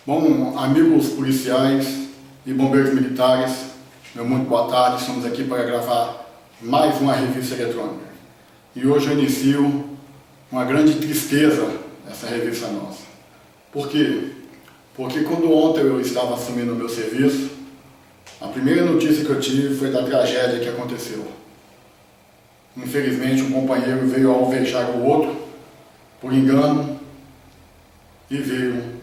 Bom, amigos policiais e bombeiros militares, meu muito boa tarde. Estamos aqui para gravar mais uma revista eletrônica. E hoje eu inicio uma grande tristeza essa revista nossa. Por quê? Porque quando ontem eu estava assumindo o meu serviço, a primeira notícia que eu tive foi da tragédia que aconteceu. Infelizmente, um companheiro veio alvejar o outro por engano e veio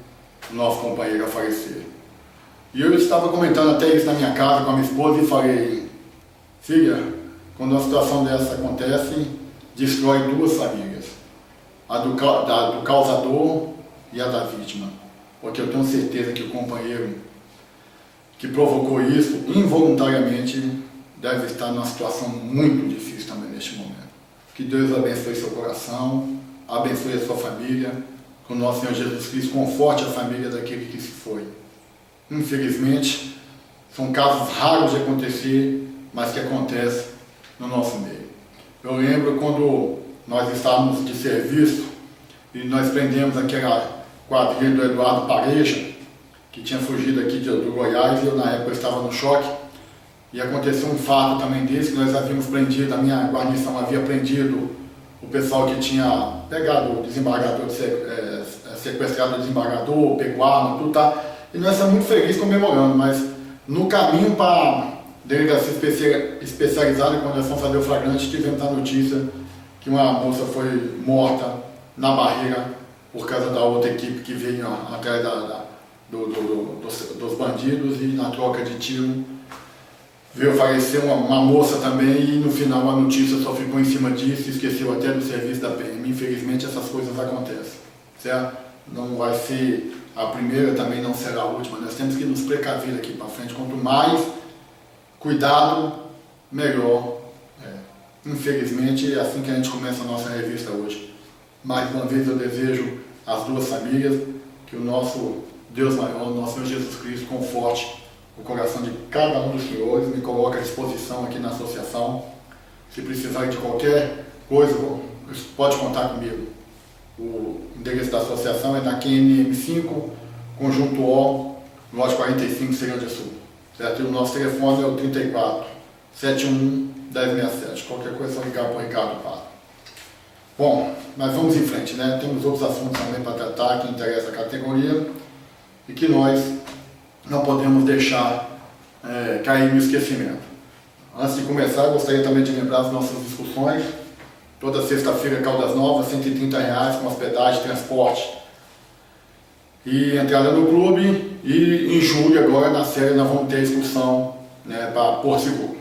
o nosso companheiro a falecer. E eu estava comentando até isso na minha casa com a minha esposa e falei: filha, quando uma situação dessa acontece, destrói duas famílias, a do causador e a da vítima, porque eu tenho certeza que o companheiro que provocou isso involuntariamente deve estar numa situação muito difícil também neste momento. Que Deus abençoe seu coração, abençoe a sua família, que o nosso Senhor Jesus Cristo conforte a família daquele que se foi. Infelizmente, são casos raros de acontecer, mas que acontecem no nosso meio. Eu lembro quando nós estávamos de serviço e nós prendemos aquela quadrilha do Eduardo Pareja, que tinha fugido aqui do Goiás, e eu na época estava no choque, e aconteceu um fato também desse, que nós havíamos prendido, a minha guarnição havia prendido o pessoal que tinha pegado o desembargador, sequestrado o desembargador, pegou arma, tudo, tá? E nós estamos muito felizes comemorando, mas no caminho para a delegacia especializada, quando nós fomos fazer o flagrante, tivemos a notícia que uma moça foi morta na barreira por causa da outra equipe que veio atrás dos bandidos, e na troca de tiro veio falecer uma moça também, e no final a notícia só ficou em cima disso e esqueceu até do serviço da PM. Infelizmente essas coisas acontecem, certo? Não vai ser a primeira, também não será a última. Nós temos que nos precaver aqui para frente. Quanto mais cuidado, melhor. Infelizmente é assim que a gente começa a nossa revista hoje. Mais uma vez eu desejo às duas famílias que o nosso Deus maior, o nosso Senhor Jesus Cristo, conforte o coração de cada um dos senhores, me coloca à disposição aqui na associação. Se precisar de qualquer coisa, pode contar comigo. O endereço da associação é na QNM5, Conjunto O, lote 45, Ceilândia Sul. Certo? E o nosso telefone é o 34 71 1067. Qualquer coisa é só ligar para o Ricardo Pato. Bom, mas vamos em frente, né? Temos outros assuntos também para tratar que interessam a categoria e que nós não podemos deixar cair no esquecimento. Antes de começar, eu gostaria também de lembrar as nossas discussões. Toda sexta-feira, Caldas Novas, R$130 com hospedagem, transporte e entrada no clube. E em julho, agora, na série, nós vamos ter excursão, né, para Porto Seguro.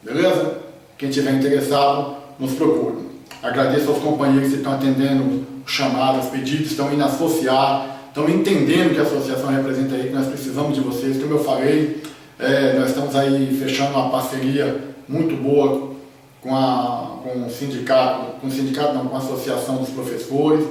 Beleza? Quem tiver interessado, nos procure. Agradeço aos companheiros que estão atendendo chamadas, pedidos, estão indo associar, estão entendendo que a associação representa aí, que nós precisamos de vocês. Como eu falei, nós estamos aí fechando uma parceria muito boa com o sindicato, com a associação dos professores,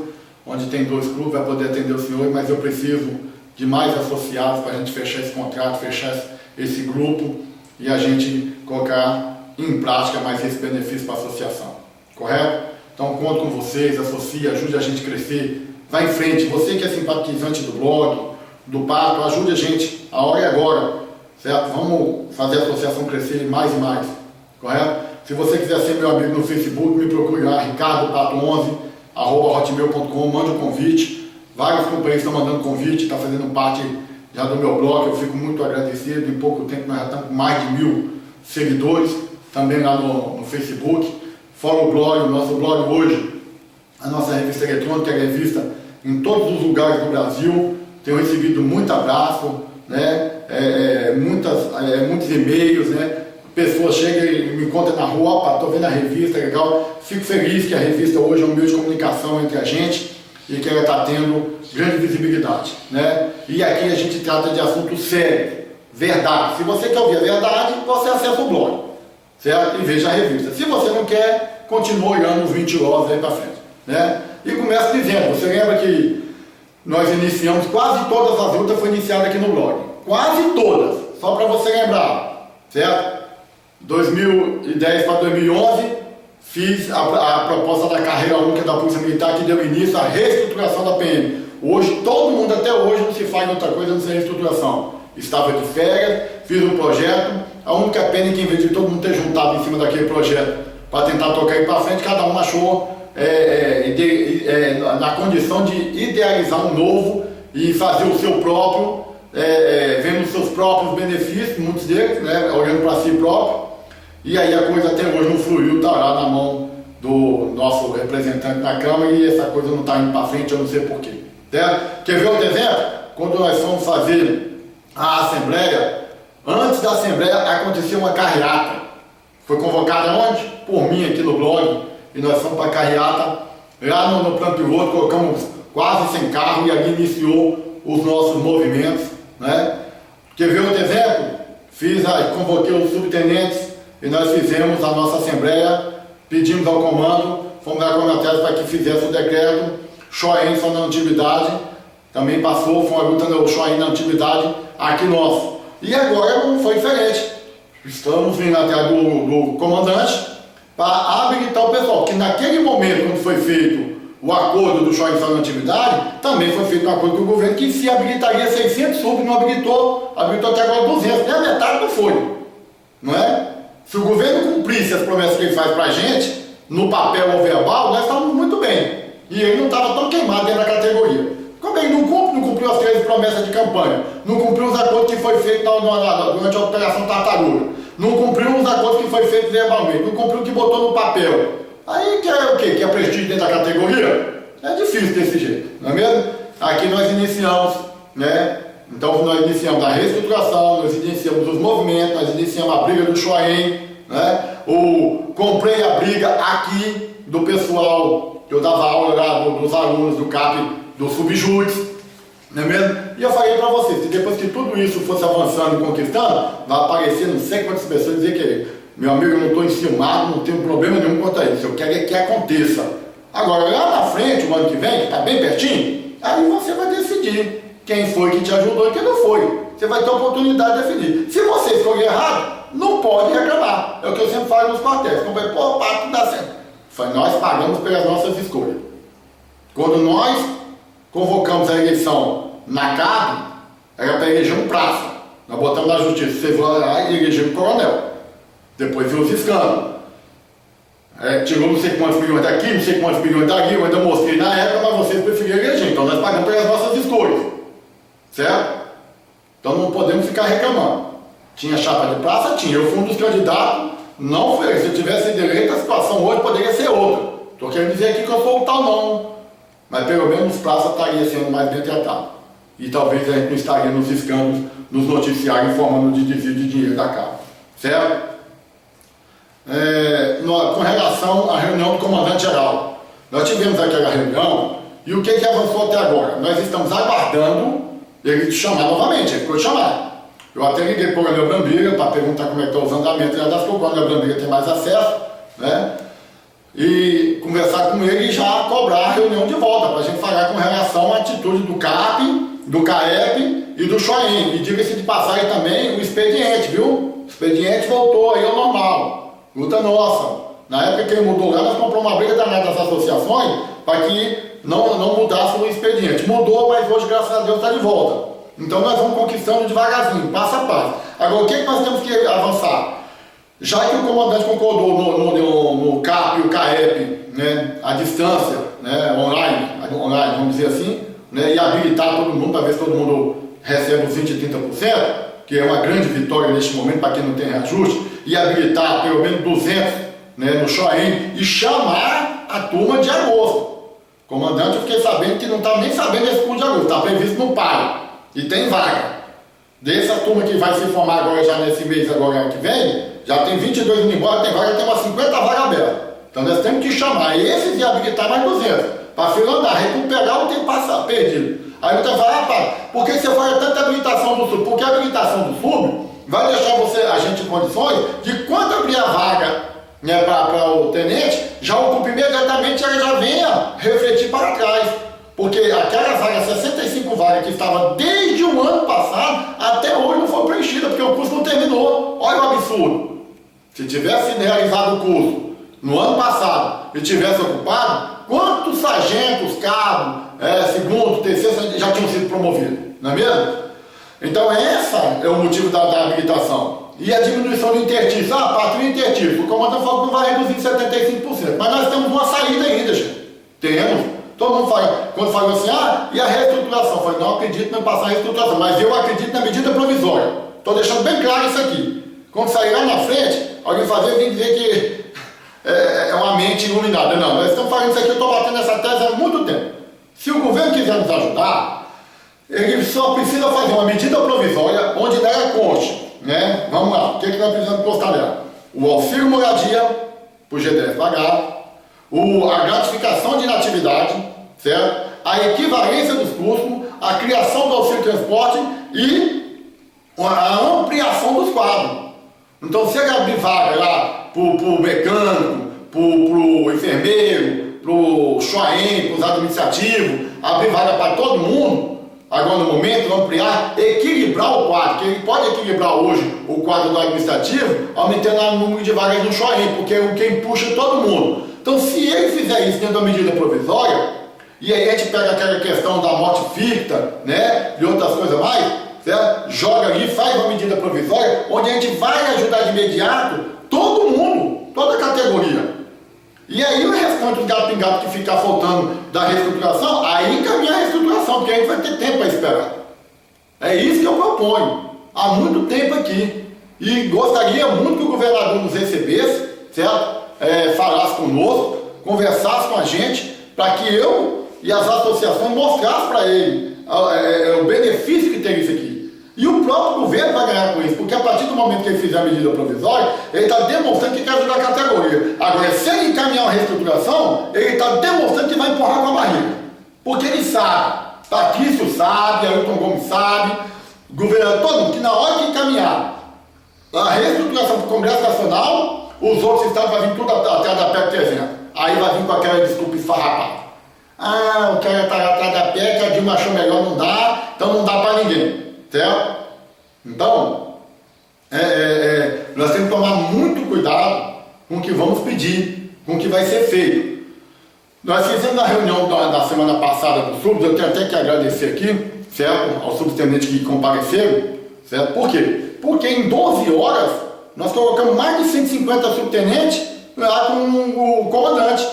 onde tem 2 clubes, vai poder atender o senhor, mas eu preciso de mais associados para a gente fechar esse contrato, fechar esse grupo e a gente colocar em prática mais esse benefício para a associação. Correto? Então conto com vocês, associe, ajude a gente a crescer. Vai em frente, você que é simpatizante do blog, do Pato, ajude a gente, a hora é agora, certo? Vamos fazer a associação crescer mais e mais, correto? Se você quiser ser meu amigo no Facebook, me procure lá, ricardopato11@hotmail.com, mande um convite. Vários companheiros estão mandando convite, está fazendo parte já do meu blog, eu fico muito agradecido. Em pouco tempo nós já estamos com mais de 1000 seguidores, também lá no Facebook. Fora o blog, o nosso blog hoje, a nossa revista eletrônica é revista em todos os lugares do Brasil. Tenho recebido muito abraço, né? Muitos e-mails, né? Pessoas chegam e me encontram na rua: opa, estou vendo a revista, legal. Fico feliz que a revista hoje é um meio de comunicação entre a gente e que ela está tendo grande visibilidade, né? E aqui a gente trata de assuntos sérios, verdade. Se você quer ouvir a verdade, você acessa o blog, certo? E veja a revista. Se você não quer, continue olhando os 20 lojas aí para frente, né? E começa dizendo, você lembra que nós iniciamos, quase todas as lutas foram iniciadas aqui no blog. Quase todas, só para você lembrar, certo? 2010 para 2011, fiz a proposta da carreira única da Polícia Militar, que deu início à reestruturação da PM. Hoje todo mundo mundo até hoje não se faz outra coisa não ser reestruturação. Estava de férias, fiz um projeto, a única pena é que em vez de todo mundo ter juntado em cima daquele projeto para tentar tocar ele para frente, cada um achou na condição de idealizar um novo e fazer o seu próprio, vendo os seus próprios benefícios, muitos deles, né, olhando para si próprio, e aí a coisa até hoje não fluiu, está lá na mão do nosso representante na Câmara e essa coisa não está indo para frente, eu não sei porquê. Quer ver outro exemplo? Quando nós fomos fazer a Assembleia, antes da Assembleia aconteceu uma carreata. Foi convocada onde? Por mim aqui no blog, e nós fomos para a carreata, lá no plano piloto, colocamos quase 100 carros e ali iniciou os nossos movimentos, né? Quer ver outro exemplo? Convoquei os subtenentes e nós fizemos a nossa Assembleia, pedimos ao comando, fomos lá com a matéria para que fizesse o decreto, Xoém só na antiguidade, também passou, foi uma luta no Xoém na antiguidade aqui nosso. E agora não foi diferente. Estamos vindo atrás do comandante para habilitar o pessoal, que naquele momento, quando foi feito o acordo do Xoém só na antiguidade, também foi feito um acordo com o governo que se habilitaria 600 sub, não habilitou até agora 200, nem a metade não foi. Não é? Se o governo cumprisse as promessas que ele faz para a gente, no papel ou verbal, nós estávamos muito bem. E ele não estava tão queimado dentro da categoria. Como ele não cumpriu as 13 promessas de campanha, não cumpriu os acordos que foi feito durante a Operação Tartaruga, não cumpriu os acordos que foi feito verbalmente, não cumpriu o que botou no papel. Aí quer o quê? Quer prestígio dentro da categoria? É difícil desse jeito, não é mesmo? Aqui nós iniciamos, né? Então nós iniciamos a reestruturação, nós iniciamos os movimentos, nós iniciamos a briga do Xoém, né? Comprei a briga aqui do pessoal, que eu dava aula lá dos alunos do CAP, do Subjúdice, não é mesmo? E eu falei para vocês, que depois que tudo isso fosse avançando e conquistando, vai aparecer não sei quantas pessoas dizer que, meu amigo, eu não estou enciumado, não tenho problema nenhum quanto a isso, eu quero é que aconteça. Agora, lá na frente, o ano que vem, que está bem pertinho, aí você vai decidir quem foi que te ajudou e quem não foi. Você vai ter a oportunidade de definir. Se você escolher errado, não pode reclamar. É o que eu sempre falo nos quartéis. Não vai, pô, tudo dá certo. Nós pagamos pelas nossas escolhas. Quando nós convocamos a eleição na CAB, era para eleger um praça. Nós botamos na justiça, você vai lá e elegeu um coronel. Depois veio os escândalos. Tirou não sei quantos milhões daqui, não sei quantos milhões daqui, eu ainda mostrei na época, mas vocês preferiram eleger. Então nós pagamos pelas nossas escolhas. Certo? Então não podemos ficar reclamando. Tinha chapa de praça? Tinha. Eu fui um dos candidatos, não foi. Se eu tivesse sido eleito, a situação hoje poderia ser outra. Estou querendo dizer aqui que eu sou o tal não. Mas pelo menos praça estaria sendo mais bem tratado. E talvez a gente não estaria nos escândalos, nos noticiários informando de desvio de dinheiro da CAB. Certo? Com relação à reunião do comandante-geral. Nós tivemos aquela reunião e o que avançou até agora? Nós estamos aguardando ele te chamar novamente, ele ficou chamar. Eu até liguei para o Coronel Brambila para perguntar como é que está os andamentos, das que o Coronel Brambila tem mais acesso, né? E conversar com ele e já cobrar a reunião de volta, para a gente falar com relação à atitude do CAP, do CAEP e do Xoém. E diga-se de passagem também o expediente, viu? O expediente voltou aí ao normal. Luta nossa. Na época que ele mudou lá, nós compramos uma briga danada das associações para que não mudasse o expediente. Mudou, mas hoje, graças a Deus, está de volta. Então nós vamos conquistando devagarzinho, passo a passo. Agora, o que nós temos que avançar? Já que o comandante concordou no CAP e o CAEP, né, à distância, né, online, vamos dizer assim, né, e habilitar todo mundo para ver se todo mundo recebe os 20% e 30%, que é uma grande vitória neste momento para quem não tem reajuste, e habilitar pelo menos 200, né, no Xoém e chamar a turma de agosto. Comandante, eu fiquei sabendo que não estava nem sabendo desse curso de agosto, está previsto no PAI e tem vaga. Dessa turma que vai se formar agora, já nesse mês agora que vem, já tem 22 indo embora, tem vaga, tem umas 50 vagas abertas. Então nós temos que chamar esses e habilitar mais 200, para fila andar, recuperar o tempo passado, perdido. Aí você fala, rapaz, por que você faz tanta habilitação do SUB? Porque a habilitação do SUB vai deixar a gente em condições de quando abrir a vaga, né, para o tenente, já ocupe imediatamente e ela já venha refletir para trás. Porque aquela vaga, 65 vagas que estava desde o ano passado, até hoje não foi preenchida, porque o curso não terminou. Olha o absurdo. Se tivesse realizado o curso no ano passado e tivesse ocupado, quantos sargentos, cabos, segundo, terceiro, já tinham sido promovidos, não é mesmo? Então esse é o motivo da habilitação. E a diminuição do intertício, parte do intertício, o comandante falou que não vai reduzir em 75%, mas nós temos uma saída ainda, gente. Temos. Todo mundo fala, quando fala assim, e a reestruturação? Eu falei, não acredito em passar a reestruturação, mas eu acredito na medida provisória. Estou deixando bem claro isso aqui. Quando sair lá na frente, alguém vem dizer que é uma mente iluminada. Não, nós estamos falando isso aqui, eu estou batendo essa tese há muito tempo. Se o governo quiser nos ajudar, ele só precisa fazer uma medida provisória onde nela conste, né? Vamos lá, o que nós precisamos constar nela? O auxílio moradia, para o GDF pagar, a gratificação de inatividade, certo? A equivalência dos custos, a criação do auxílio transporte e a ampliação dos quadros. Então, se ele abrir vaga lá para o mecânico, para o enfermeiro, para o XOAEM, para os administrativos, abrir vaga para todo mundo, agora no momento, ampliar, equilibrar o quadro, que ele pode equilibrar hoje o quadro do administrativo, aumentando o número de vagas no XOAEM, porque é quem puxa todo mundo. Então, se ele fizer isso dentro da medida provisória, e aí a gente pega aquela questão da morte ficta, né, e outras coisas mais, certo? Joga ali, faz uma medida provisória, onde a gente vai ajudar de imediato todo mundo, toda a categoria. E aí o restante do gato pingado que ficar faltando da reestruturação, aí encaminha a reestruturação, porque a gente vai ter tempo para esperar. É isso que eu proponho, há muito tempo aqui. E gostaria muito que o governador nos recebesse, certo? Falasse conosco, conversasse com a gente, para que eu e as associações mostrassem para ele o benefício que tem isso aqui. E o próprio governo vai ganhar com isso, porque a partir do momento que ele fizer a medida provisória, ele está demonstrando que quer ajudar a categoria. Agora, se ele encaminhar uma reestruturação, ele está demonstrando que vai empurrar com a barriga. Porque ele sabe, Patrício sabe, Ailton Gomes sabe, o governador, todo mundo, que na hora que encaminhar a reestruturação para o Congresso Nacional, os outros estados vão vir tudo atrás da PEC 300. Aí vai vir com aquela desculpa esfarrapada. O cara está atrás da PEC, a Dilma achou melhor, não dá, então não dá para ninguém. Certo? Então, nós temos que tomar muito cuidado com o que vamos pedir, com o que vai ser feito. Nós fizemos a reunião da semana passada do SUBS, eu tenho até que agradecer aqui, certo? Aos subtenentes que compareceram, certo? Por quê? Porque em 12 horas, nós colocamos mais de 150 subtenentes lá com o comandante.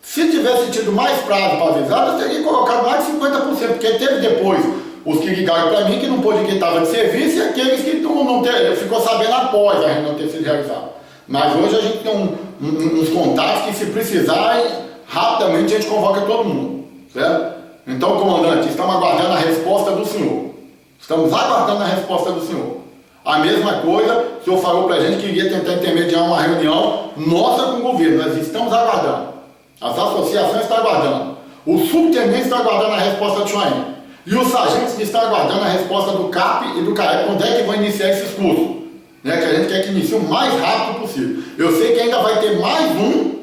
Se tivesse tido mais prazo para avisar, nós teríamos colocado mais de 50%, porque teve depois os que ligaram para mim que não pôde, que estava de serviço, e aqueles que ficou sabendo após a reunião ter sido realizada. Mas hoje a gente tem uns contatos que, se precisarem, rapidamente a gente convoca todo mundo, certo? Então, comandante, estamos aguardando a resposta do senhor. Estamos aguardando a resposta do senhor. A mesma coisa, o senhor falou para a gente que iria tentar intermediar uma reunião nossa com o governo. Nós estamos aguardando. As associações estão aguardando. O subtenente está aguardando a resposta do XOAEM. E os sargentos estão aguardando a resposta do CAP e do CAEP, quando é que vão iniciar esses cursos. Né? Que a gente quer que inicie o mais rápido possível. Eu sei que ainda vai ter mais um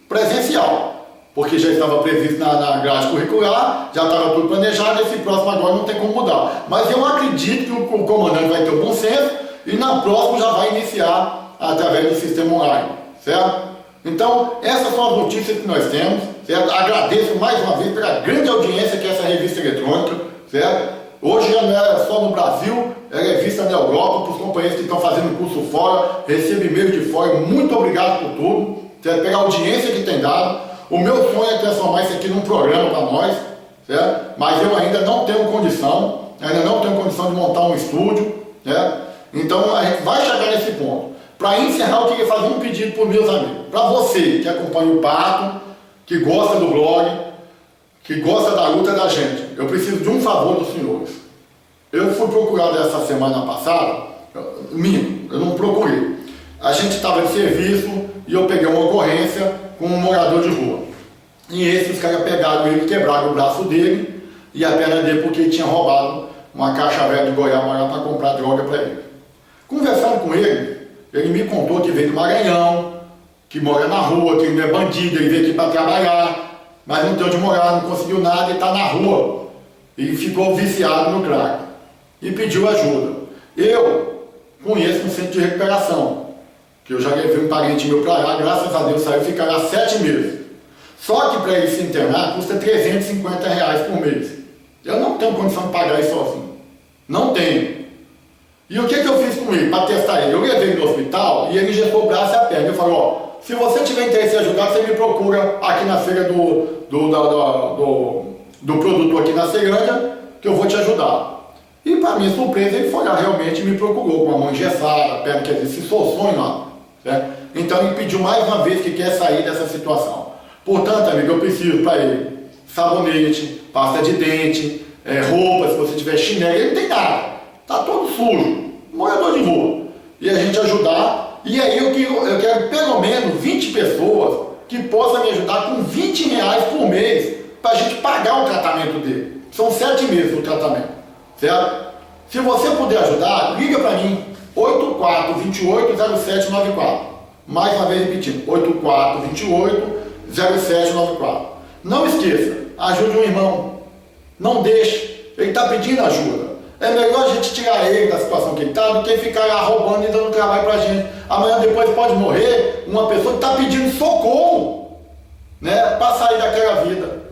presencial, porque já estava previsto na grade curricular, já estava tudo planejado, esse próximo agora não tem como mudar. Mas eu acredito que o comandante vai ter o bom senso e na próxima já vai iniciar através do sistema online, certo? Então, essas são as notícias que nós temos, certo? Agradeço mais uma vez pela grande audiência que é essa revista eletrônica, certo? Hoje já não é só no Brasil, ela é vista na Europa, para os companheiros que estão fazendo curso fora, recebo e-mail de fora, muito obrigado por tudo, certo? Pela audiência que tem dado. O meu sonho é transformar isso aqui num programa para nós, certo? Mas eu ainda não tenho condição de montar um estúdio, certo? Então a gente vai chegar nesse ponto. Para encerrar, eu queria fazer um pedido para os meus amigos, para você que acompanha o Pato, que gosta do blog, que gosta da luta da gente. Eu preciso de um favor dos senhores. Eu fui procurado essa semana passada, eu não procurei. A gente estava de serviço e eu peguei uma ocorrência com um morador de rua. E esses caras pegaram ele, quebraram o braço dele e a perna dele, porque ele tinha roubado uma caixa velha de Goiás para comprar droga para ele. Conversando com ele, ele me contou que veio do Maranhão, que mora na rua, que ele não é bandido, ele veio aqui para trabalhar, mas não tem onde morar, não conseguiu nada e está na rua. E ficou viciado no crack. E pediu ajuda. Eu conheço um centro de recuperação, que eu já levei um parente meu para lá, graças a Deus saiu ficar lá 7 meses. Só que para ele se internar custa R$ 350 por mês. Eu não tenho condição de pagar isso sozinho. Não tenho. E o que eu fiz com ele para testar ele? Eu levei ele no hospital e ele injetou o braço e a perna. Eu falei, ó, se você tiver interesse em ajudar, você me procura aqui na feira do produtor aqui na Ceilândia, que eu vou te ajudar. E para minha surpresa, ele foi lá realmente e me procurou com a mão engessada, a perna, quer dizer, se solções lá. Certo? Então ele pediu mais uma vez que quer sair dessa situação. Portanto, amigo, eu preciso para ele sabonete, pasta de dente, roupa, se você tiver chinelo, ele não tem nada. Está todo sujo, morador de rua. E a gente ajudar, e aí eu quero pelo menos 20 pessoas que possam me ajudar com R$ 20 por mês para a gente pagar o tratamento dele. São 7 meses o tratamento, certo? Se você puder ajudar, liga para mim, 8428-0794. Mais uma vez repetindo, 8428-0794. Não esqueça, ajude um irmão, não deixe, ele está pedindo ajuda. É melhor a gente tirar ele da situação que ele está do que ficar lá roubando e dando trabalho para a gente. Amanhã depois pode morrer uma pessoa que está pedindo socorro, né, para sair daquela vida.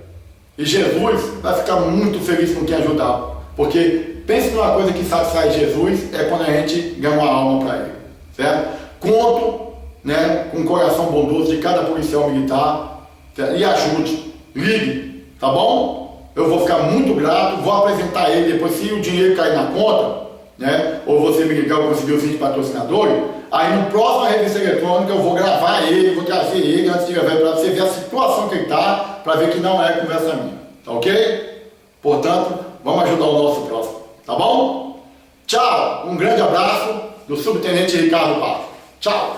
E Jesus vai ficar muito feliz com quem ajudar. Porque pense numa coisa que satisfaz Jesus, é quando a gente ganha uma alma para ele. Certo? Conto, né, com o coração bondoso de cada policial militar, certo? E ajude, ligue, tá bom? Eu vou ficar muito grato, vou apresentar ele depois, se o dinheiro cair na conta, né, ou você me ligar, eu conseguir os 20 patrocinadores, aí no próximo revista eletrônica eu vou gravar ele, vou trazer ele antes de gravar para você ver a situação que ele está, para ver que não é conversa minha, tá ok? Portanto, vamos ajudar o nosso próximo, tá bom? Tchau, um grande abraço do subtenente Ricardo Paz. Tchau!